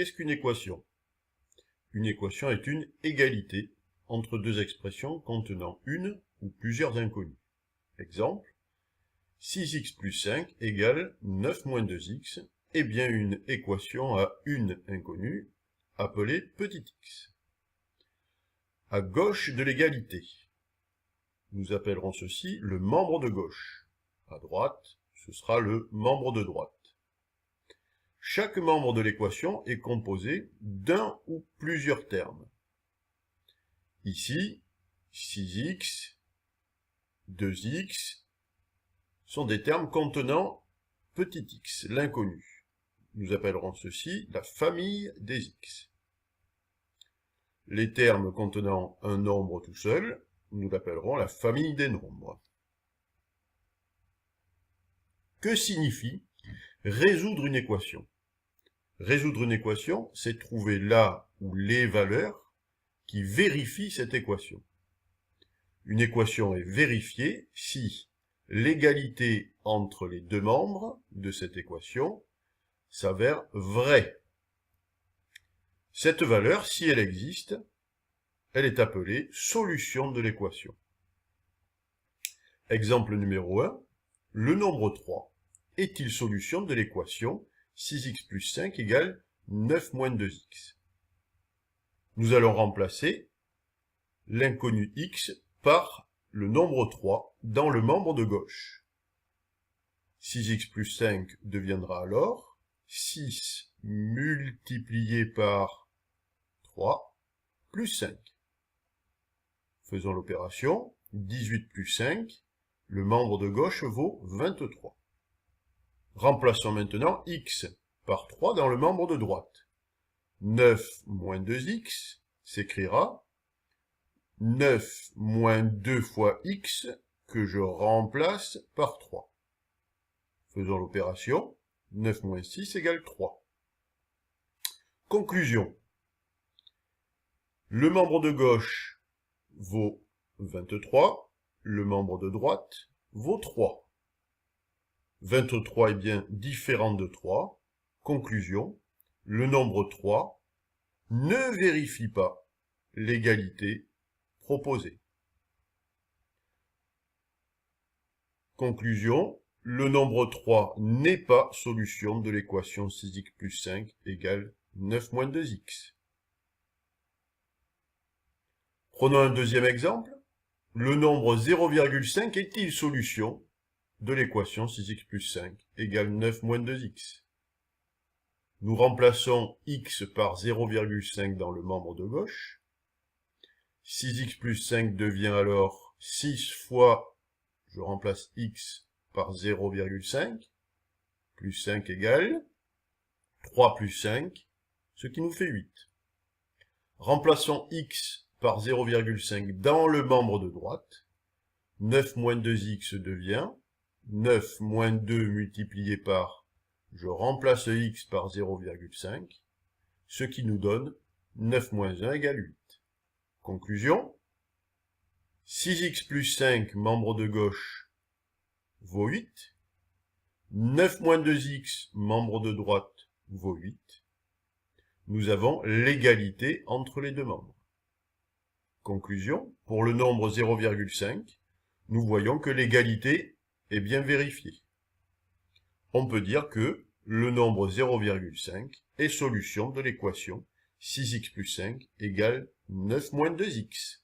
qu'est-ce qu'une équation? Une équation est une égalité entre deux expressions contenant une ou plusieurs inconnues. Exemple, 6x plus 5 égale 9 moins 2x est bien une équation à une inconnue, appelée petit x. À gauche de l'égalité, nous appellerons ceci le membre de gauche. À droite, ce sera le membre de droite. Chaque membre de l'équation est composé d'un ou plusieurs termes. Ici, 6x, 2x sont des termes contenant petit x, l'inconnu. Nous appellerons ceci la famille des x. Les termes contenant un nombre tout seul, nous l'appellerons la famille des nombres. Que signifie résoudre une équation? Résoudre une équation, c'est trouver là ou les valeurs qui vérifient cette équation. Une équation est vérifiée si l'égalité entre les deux membres de cette équation s'avère vraie. Cette valeur, si elle existe, elle est appelée solution de l'équation. Exemple numéro 1, le nombre 3 est-il solution de l'équation 6x plus 5 égale 9 moins 2x? Nous allons remplacer l'inconnu x par le nombre 3 dans le membre de gauche. 6x plus 5 deviendra alors 6 multiplié par 3 plus 5. Faisons l'opération. 18 plus 5, le membre de gauche vaut 23. Remplaçons maintenant x par 3 dans le membre de droite. 9 moins 2x s'écrira 9 moins 2 fois x que je remplace par 3. Faisons l'opération. 9 moins 6 égale 3. Conclusion. Le membre de gauche vaut 23, le membre de droite vaut 3. 23 est bien différent de 3. Conclusion, le nombre 3 ne vérifie pas l'égalité proposée. Conclusion, le nombre 3 n'est pas solution de l'équation 6x plus 5 égale 9 moins 2x. Prenons un deuxième exemple. Le nombre 0,5 est-il solution de l'équation 6x plus 5 égale 9 moins 2x? Nous remplaçons x par 0,5 dans le membre de gauche. 6x plus 5 devient alors 6 fois, je remplace x par 0,5, plus 5 égale 3 plus 5, ce qui nous fait 8. Remplaçons x par 0,5 dans le membre de droite. 9 moins 2x devient 9 moins 2 multiplié par, je remplace x par 0,5, ce qui nous donne 9 moins 1 égale 8. Conclusion, 6x plus 5, membre de gauche, vaut 8. 9 moins 2x, membre de droite, vaut 8. Nous avons l'égalité entre les deux membres. Conclusion, pour le nombre 0,5, nous voyons que l'égalité est bien vérifiée. On peut dire que le nombre 0,5 est solution de l'équation 6x plus 5 égale 9 moins 2x.